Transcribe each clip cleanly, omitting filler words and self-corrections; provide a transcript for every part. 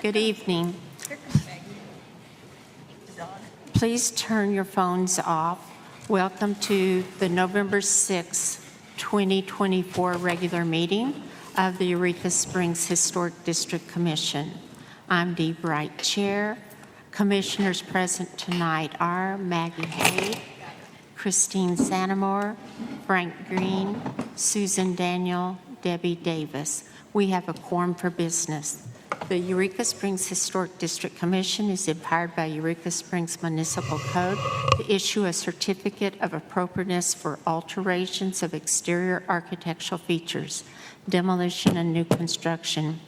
Good evening. Please turn your phones off. Welcome to the November 6, 2024 regular meeting of the Eureka Springs Historic District Commission. I'm Dee Bright, Chair. Commissioners present tonight are Maggie Hay, Christine Sanamore, Frank Green, Susan Daniel, Debbie Davis. We have a quorum for business. The Eureka Springs Historic District Commission is empowered by Eureka Springs Municipal Code to issue a certificate of appropriateness for alterations of exterior architectural features, demolition, and new construction.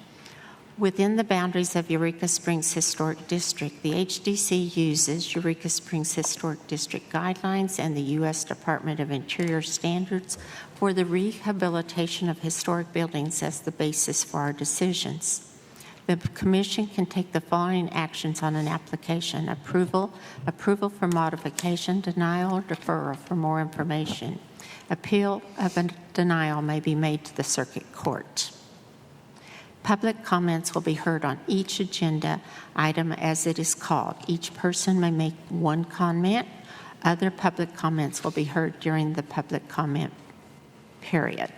Within the boundaries of Eureka Springs Historic District, the HDC uses Eureka Springs Historic District guidelines and the U.S. Department of Interior standards for the rehabilitation of historic buildings as the basis for our decisions. The Commission can take the following actions on an application: approval for modification, denial, or deferral for more information. Appeal of a denial may be made to the Circuit Court. Public comments will be heard on each agenda item as it is called. Each person may make one comment. Other public comments will be heard during the public comment period.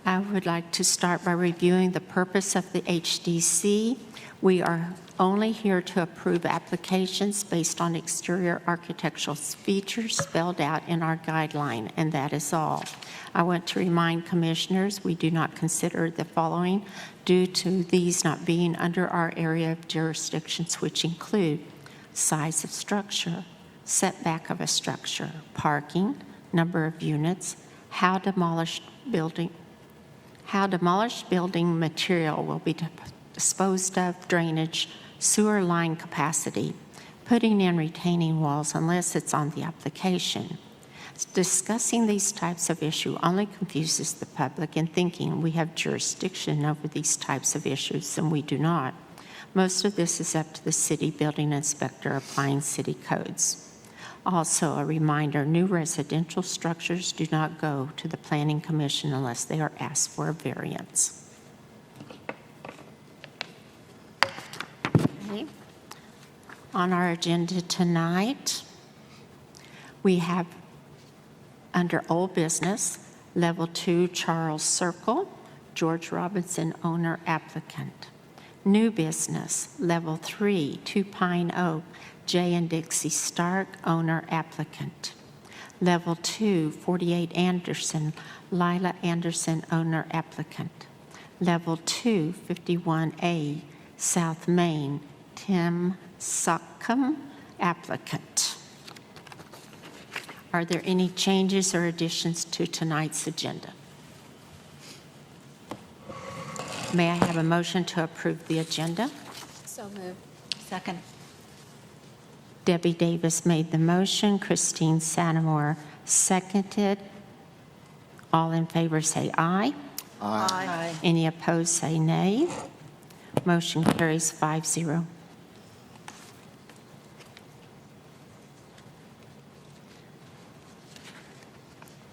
I would like to start by reviewing the purpose of the HDC. We are only here to approve applications based on exterior architectural features spelled out in our guideline, and that is all. I want to remind commissioners we do not consider the following due to these not being under our area of jurisdictions, which include size of structure, setback of a structure, parking, number of units, how demolished building material will be disposed of, drainage, sewer line capacity, putting in retaining walls unless it's on the application. Discussing these types of issues only confuses the public in thinking we have jurisdiction over these types of issues, and we do not. Most of this is up to the city building inspector applying city codes. Also, a reminder, new residential structures do not go to the Planning Commission unless they are asked for a variance. Okay. On our agenda tonight, we have under old business, level 2, Charles Circle, George Robinson, owner applicant. New business, level 3, 2 Pine Oak, Jay and Dixie Stark, owner applicant. Level 2, 48 Anderson, Lila Anderson, owner applicant. Level 2, 51A, South Main, Tim Sockham, applicant. Are there any changes or additions to tonight's agenda? May I have a motion to approve the agenda? So moved. Second. Debbie Davis made the motion. Christine Sanamore seconded. All in favor say aye. Aye. Any opposed say nay. Motion carries 5-0.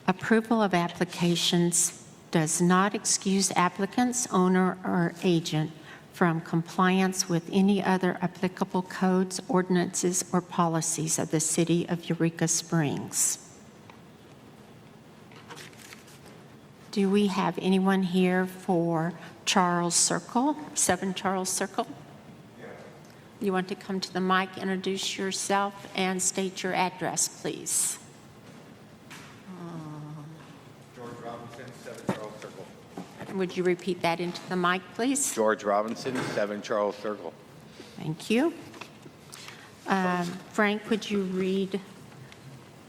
Approval of applications does not excuse applicants, owner, or agent from compliance with any other applicable codes, ordinances, or policies of the City of Eureka Springs. Do we have anyone here for Charles Circle, 7 Charles Circle? Yes. You want to come to the mic, introduce yourself, and state your address, please. George Robinson, 7 Charles Circle. Would you repeat that into the mic, please? George Robinson, 7 Charles Circle. Thank you. Frank, would you read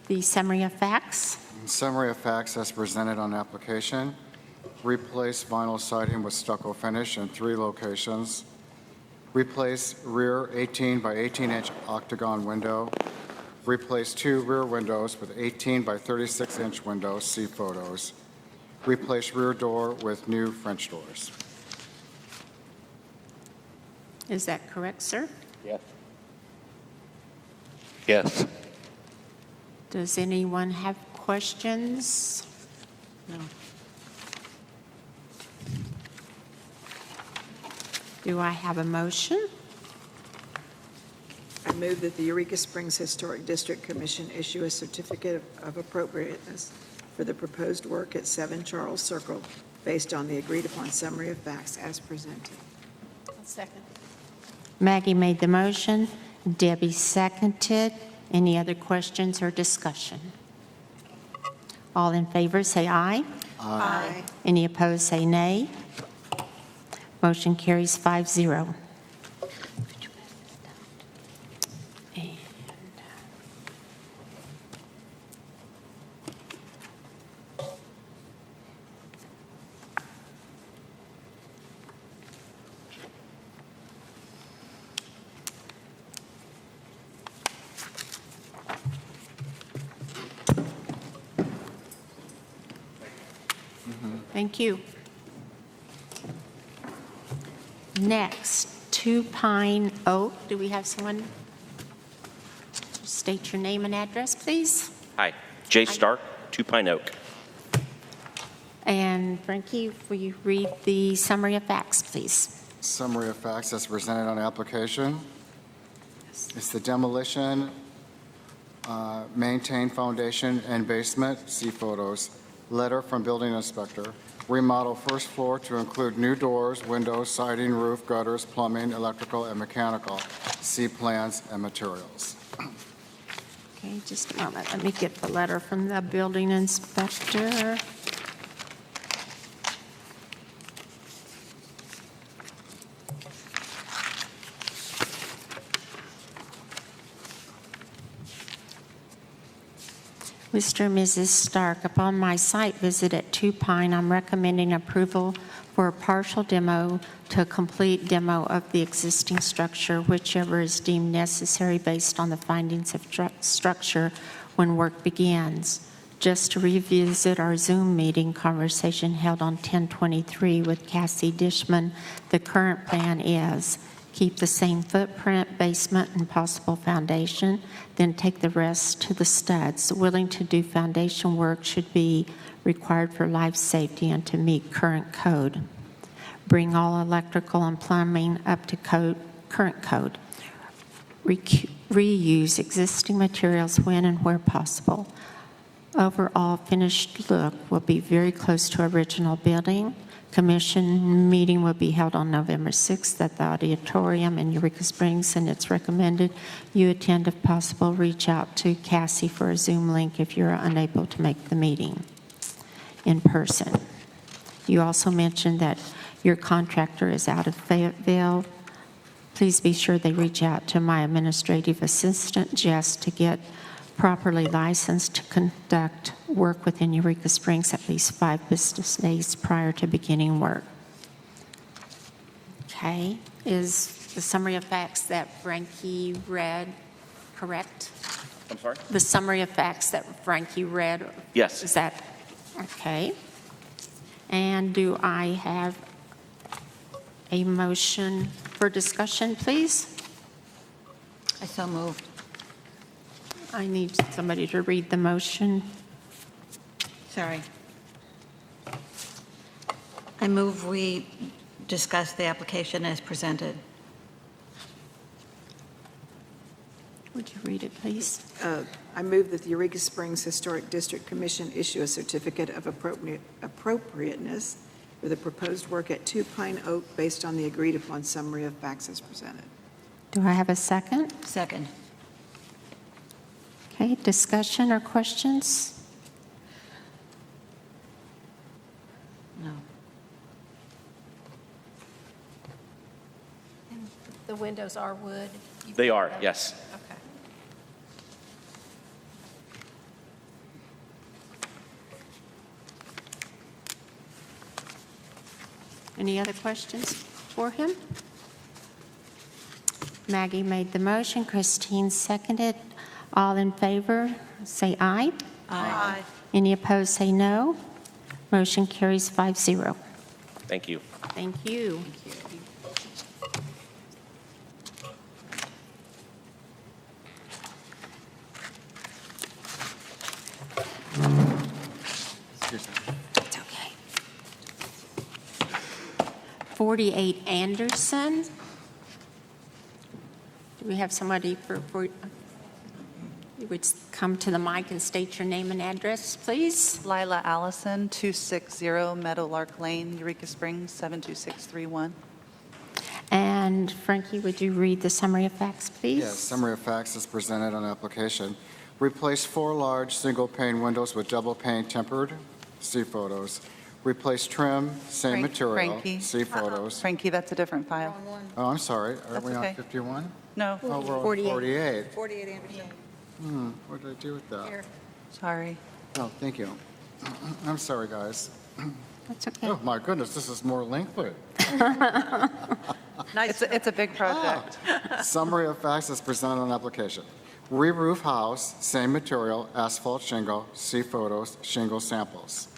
the summary of facts? Summary of facts as presented on application. Replace vinyl siding with stucco finish in 3 locations. Replace rear 18 by 18 inch octagon window. Replace 2 rear windows with 18 by 36 inch windows. See photos. Replace rear door with new French doors. Is that correct, sir? Yes. Yes. Does anyone have questions? No. Do I have a motion? I move that the Eureka Springs Historic District Commission issue a certificate of appropriateness for the proposed work at 7 Charles Circle based on the agreed-upon summary of facts as presented. Second. Maggie made the motion. Debbie seconded. Any other questions or discussion? All in favor, say aye. Aye. Any opposed, say nay. Motion carries 5-0. And Thank you. Next, 2 Pine Oak. Do we have someone? State your name and address, please. Hi, Jay Stark, 2 Pine Oak. And Frankie, will you read the summary of facts, please? Summary of facts as presented on application. It's the demolition, maintain foundation and basement, see photos. Letter from building inspector. Remodel first floor to include new doors, windows, siding, roof, gutters, plumbing, electrical, and mechanical. See plans and materials. Okay, just a moment. Let me get the letter from the building inspector. Mr. and Mrs. Stark, upon my site visit at 2 Pine, I'm recommending approval for a partial demo to a complete demo of the existing structure, whichever is deemed necessary based on the findings of structure when work begins. Just to revisit our Zoom meeting conversation held on 10/23 with Cassie Dishman, the current plan is keep the same footprint, basement, and possible foundation, then take the rest to the studs. Willing to do foundation work should be required for life safety and to meet current code. Bring all electrical and plumbing up to current code. Reuse existing materials when and where possible. Overall finished look will be very close to original building. Commission meeting will be held on November 6th at the auditorium in Eureka Springs, and it's recommended you attend if possible. Reach out to Cassie for a Zoom link if you're unable to make the meeting in person. You also mentioned that your contractor is out of Fayetteville. Please be sure they reach out to my administrative assistant, Jess, to get properly licensed to conduct work within Eureka Springs at least 5 business days prior to beginning work. Okay, is the summary of facts that Frankie read correct? I'm sorry? The summary of facts that Frankie read? Yes. Is that, okay. And do I have a motion for discussion, please? I so moved. I need somebody to read the motion. Sorry. I move we discuss the application as presented. Would you read it, please? I move that the Eureka Springs Historic District Commission issue a certificate of appropriateness for the proposed work at 2 Pine Oak based on the agreed-upon summary of facts as presented. Do I have a second? Second. Okay, discussion or questions? No. The windows are wood? They are, yes. Okay. Any other questions for him? Maggie made the motion, Christine seconded. All in favor, say aye. Aye. Any opposed, say no. Motion carries 5-0. Thank you. Thank you. Excuse me. It's okay. 48 Anderson. Do we have somebody for you would come to the mic and state your name and address, please? Lila Allison, 260 Meadowlark Lane, Eureka Springs, 72631. And Frankie, would you read the summary of facts, please? Yes, summary of facts is presented on application. Replace 4 large single-pane windows with double-pane tempered. See photos. Replace trim, same material. Frankie. See photos. Frankie, that's a different file. Oh, I'm sorry. Are That's we on okay. 51? No, Oh, we're on 48. 48. 48 Anderson. What did I do with that? sorry. Oh, thank you. I'm sorry, guys. That's okay. Oh, my goodness, this is more lengthy. It's a big project. Summary of facts is presented on application. Re-roof house, same material, asphalt shingle, see photos, shingle samples.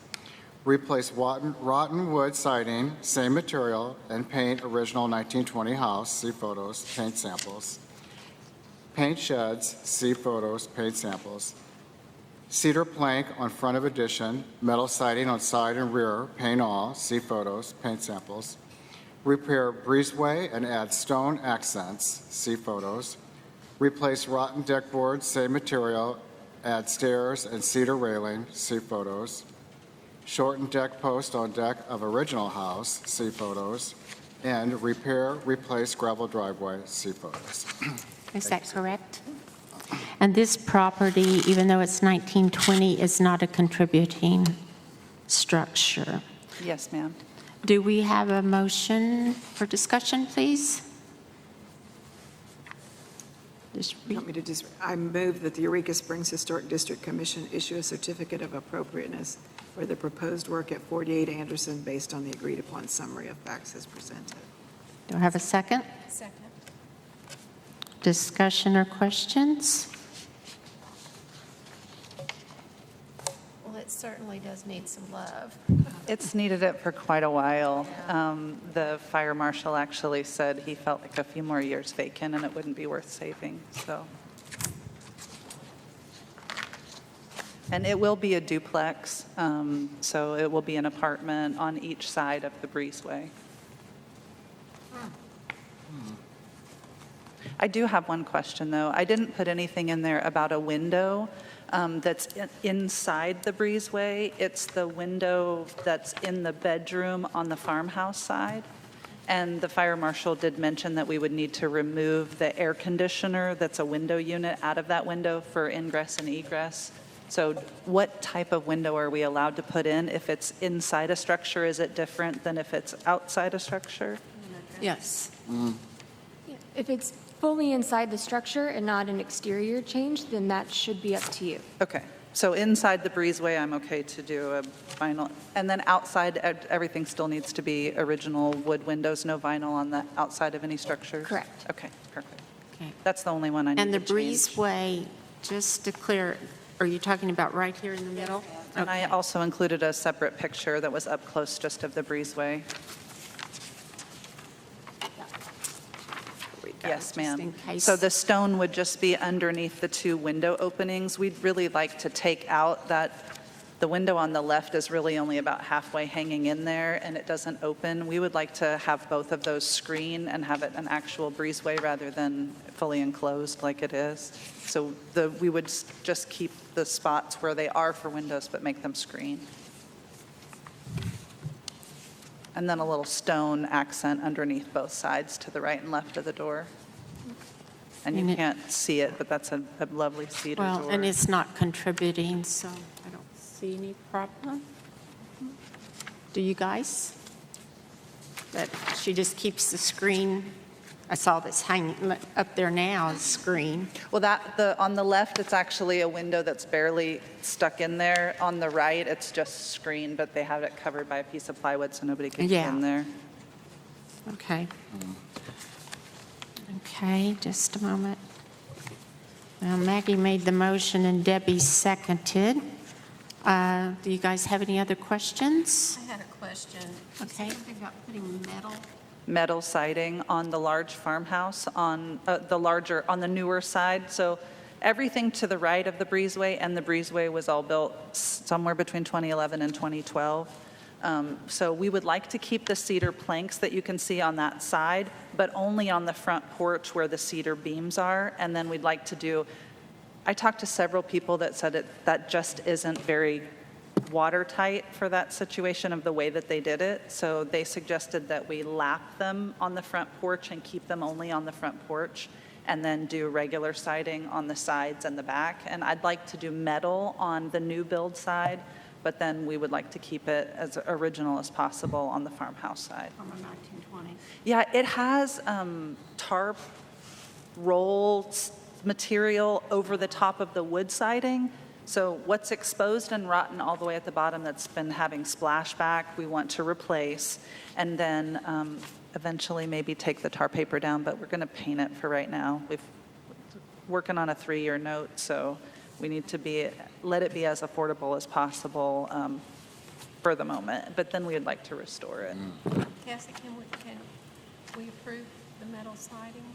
Replace rotten wood siding, same material, and paint original 1920 house, see photos, paint samples. Paint sheds, see photos, paint samples. Cedar plank on front of addition, metal siding on side and rear, paint all, see photos, paint samples. Repair breezeway and add stone accents, see photos. Replace rotten deck boards, same material, add stairs and cedar railing, see photos. Shorten deck post on deck of original house, see photos. And repair, replace gravel driveway, see photos. Is that correct? And this property, even though it's 1920, is not a contributing structure. Yes, ma'am. Do we have a motion for discussion, please? Just You want me to just, I move that the Eureka Springs Historic District Commission issue a certificate of appropriateness for the proposed work at 48 Anderson based on the agreed-upon summary of facts as presented. Do I have a second? Second. Discussion or questions? Well, it certainly does need some love. It's needed it for quite a while. The fire marshal actually said he felt like a few more years vacant and it wouldn't be worth saving, so. And it will be a duplex, so it will be an apartment on each side of the breezeway. I do have one question, though. I didn't put anything in there about a window that's inside the breezeway. It's the window that's in the bedroom on the farmhouse side. And the fire marshal did mention that we would need to remove the air conditioner that's a window unit out of that window for ingress and egress. So what type of window are we allowed to put in? If it's inside a structure, is it different than if it's outside a structure? Yes. If it's fully inside the structure and not an exterior change, then that should be up to you. Okay, so inside the breezeway, I'm okay to do a vinyl. And then outside, everything still needs to be original wood windows, no vinyl on the outside of any structures? Correct. Okay, perfect. Okay. That's the only one I need And to the change. breezeway, just to clear, are you talking about right here in the middle? And I Okay. also included a separate picture that was up close just of the breezeway. Yes, Just ma'am. in case. So the stone would just be underneath the 2 window openings. We'd really like to take out that, the window on the left is really only about halfway hanging in there, and it doesn't open. We would like to have both of those screen and have it an actual breezeway rather than fully enclosed like it is. So we would just keep the spots where they are for windows, but make them screen. And then a little stone accent underneath both sides to the right and left of the door. And And you it- can't see it, but that's a lovely cedar door. Well, and it's not contributing, so I don't see any problem. Do you guys? That she just keeps the screen, I saw this hanging up there now, the screen. Well, on the left, it's actually a window that's barely stuck in there. On the right, it's just screened, but they have it covered by a piece of plywood so nobody can get Yeah. in there. Okay. Okay, just a moment. Well, Maggie made the motion and Debbie seconded. Do you guys have any other questions? I had a question. Okay. You said something about putting Metal siding on the large farmhouse on on the newer side. So everything to the right of the breezeway, and the breezeway was all built somewhere between 2011 and 2012. So we would like to keep the cedar planks that you can see on that side, but only on the front porch where the cedar beams are. And then we'd like to do, I talked to several people that said that just isn't very watertight for that situation of the way that they did it. So they suggested that we lap them on the front porch and keep them only on the front porch, and then do regular siding on the sides and the back. And I'd like to do metal on the new build side, but then we would like to keep it as original as possible on the farmhouse side. From the 1920s. Yeah, it has tarp roll material over the top of the wood siding. So what's exposed and rotten all the way at the bottom that's been having splashback, we want to replace. And then eventually maybe take the tar paper down, but we're going to paint it for right now. We're working on a 3-year note, so we need to let it be as affordable as possible for the moment, but then we would like to restore it. Cassie, can we approve the metal siding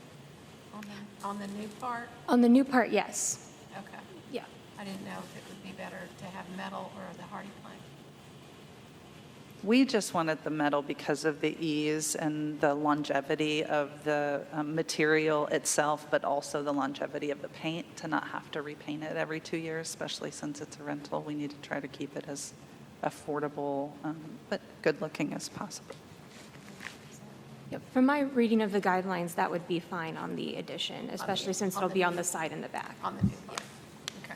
on the new part? On the new part, yes. Okay. Yeah. I didn't know if it would be better to have metal or the hardy plank. We just wanted the metal because of the ease and the longevity of the material itself, but also the longevity of the paint, to not have to repaint it every 2 years, especially since it's a rental. We need to try to keep it as affordable, but good-looking as possible. Yep. From my reading of the guidelines, that would be fine on the addition, especially since it'll be on the side and the back. On the new part? Okay.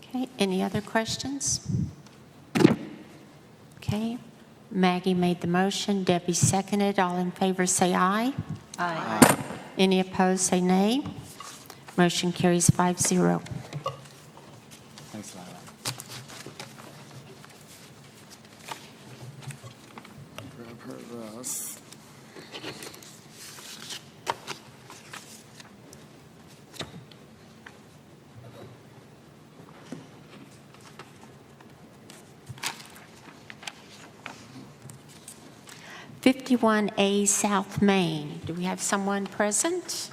Okay, any other questions? Okay, Maggie made the motion, Debbie seconded. All in favor say aye. Aye. Any opposed say nay. Motion carries 5-0. Thanks, Lila. Grab her this. A South Main. Do we have someone present?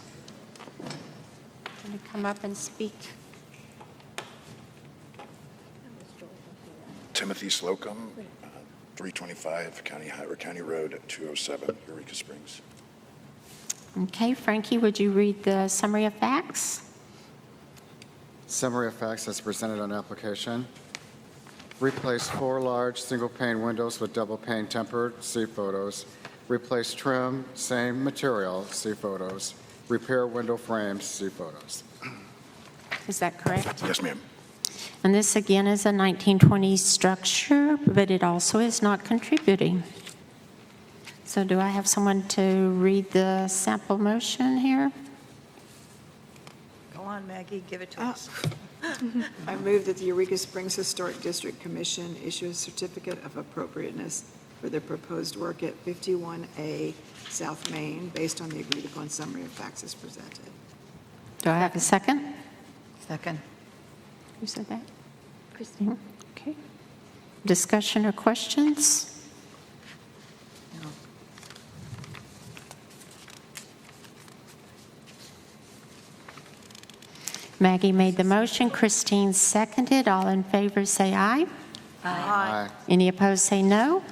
Going to come up and speak? Timothy Slocum, 325 County Road, 207, Eureka Springs. Okay, Frankie, would you read the summary of facts? Summary of facts as presented on application. Replace 4 large single-pane windows with double-pane tempered, see photos. Replace trim, same material, see photos. Repair window frames, see photos. Is that correct? Yes, ma'am. And this again is a 1920s structure, but it also is not contributing. So do I have someone to read the sample motion here? Go on, Maggie, give it to us. I move that the Eureka Springs Historic District Commission issue a certificate of appropriateness for the proposed work at 51A South Main based on the agreed-upon summary of facts as presented. Do I have a second? Second. Who said that? Christine. Okay. Discussion or questions? No. Maggie made the motion, Christine seconded. All in favor say aye. Aye. Any opposed say no.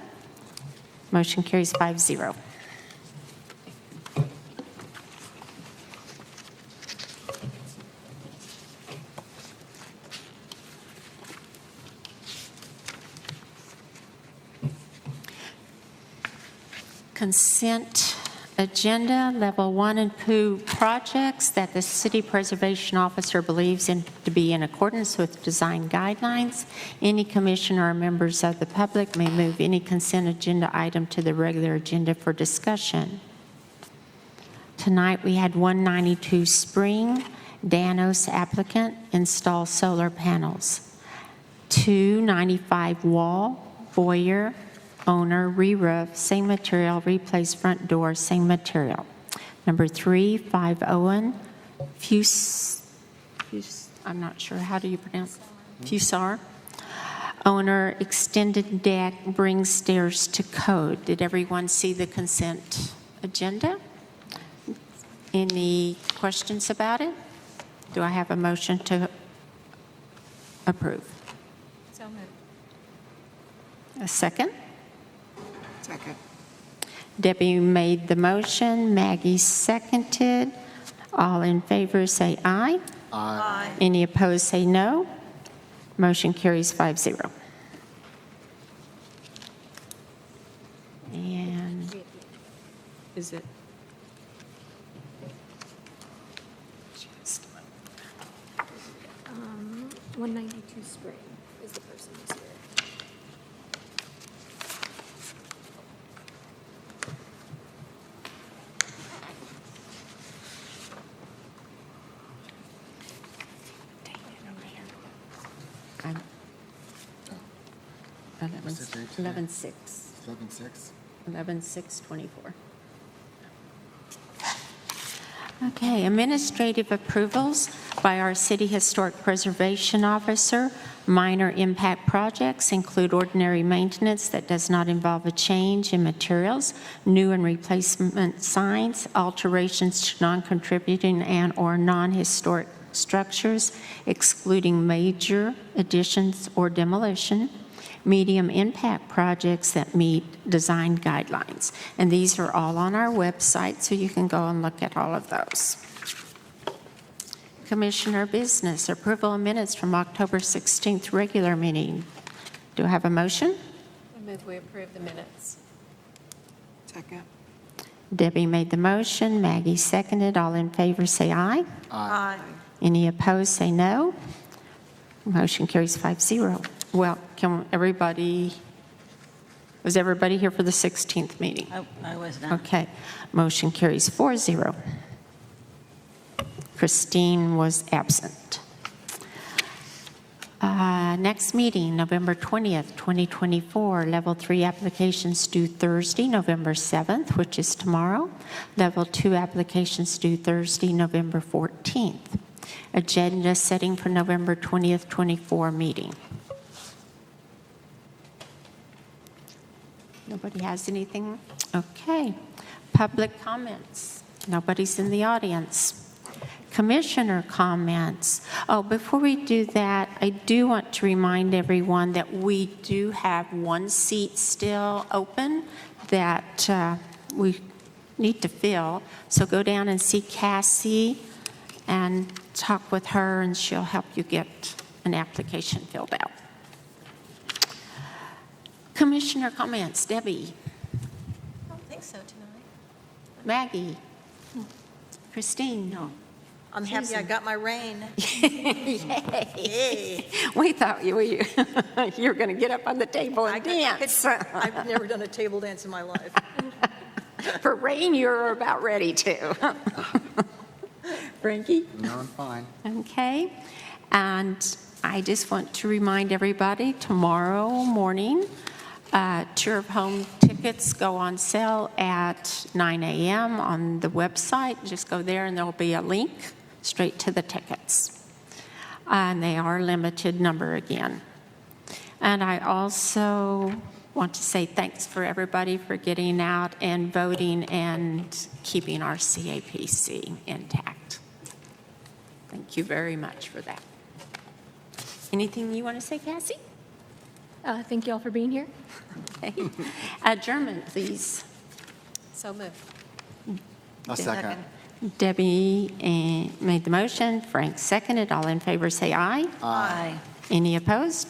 Motion carries 5-0. Consent agenda, level 1 and 2 projects that the city preservation officer believes to be in accordance with design guidelines. Any commissioner or members of the public may move any consent agenda item to the regular agenda for discussion. Tonight we had 192 Spring, Danos applicant, install solar panels. 295 Wall, Boyer, owner, re-roof, same material, replace front door, same material. Number 3, 5 Owen, I'm not sure, how do you pronounce it? Fusar. Owner, extended deck, brings stairs to code. Did everyone see the consent agenda? Any questions about it? Do I have a motion to approve? So moved. A second? Second. Debbie made the motion, Maggie seconded. All in favor say aye. Aye. Any opposed say no. Motion carries 5-0. And is it? 192 Spring is the person who's here. I'm- 11/6. 7-6. 11/6/24. Okay, administrative approvals by our City Historic Preservation Officer. Minor impact projects include ordinary maintenance that does not involve a change in materials, new and replacement signs, alterations to non-contributing and/or non-historic structures, excluding major additions or demolition, medium impact projects that meet design guidelines. And these are all on our website, so you can go and look at all of those. Commissioner business, approval of minutes from October 16th regular meeting. Do I have a motion? I move we approve the minutes. Second. Debbie made the motion, Maggie seconded. All in favor say aye. Aye. Any opposed say no. Motion carries 5-0. Well, was everybody here for the 16th meeting? I was not. Okay, motion carries 4-0. Christine was absent. Next meeting, November 20th, 2024. Level 3 applications due Thursday, November 7th, which is tomorrow. Level 2 applications due Thursday, November 14th. Agenda setting for November 20th, 24 meeting. Nobody has anything? Okay. Public comments. Nobody's in the audience. Commissioner comments. Oh, before we do that, I do want to remind everyone that we do have one seat still open that we need to fill. So go down and see Cassie and talk with her, and she'll help you get an application filled out. Commissioner comments. Debbie, I don't think so tonight. Maggie, Christine. No. I'm happy I got my rain. Yay. We thought you were going to get up on the table and dance. I've never done a table dance in my life. For rain, you're about ready to. Frankie? No, I'm fine. Okay. And I just want to remind everybody, tomorrow morning, tour of home tickets go on sale at 9 a.m. on the website. Just go there and there'll be a link straight to the tickets. And they are limited number again. And I also want to say thanks for everybody for getting out and voting and keeping our CAPC intact. Thank you very much for that. Anything you want to say, Cassie? Thank you all for being here. Okay. Adjournment, please. So moved. A second. Debbie made the motion. Frank seconded. All in favor say aye. Aye. Any opposed?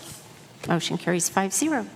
Motion carries 5-0.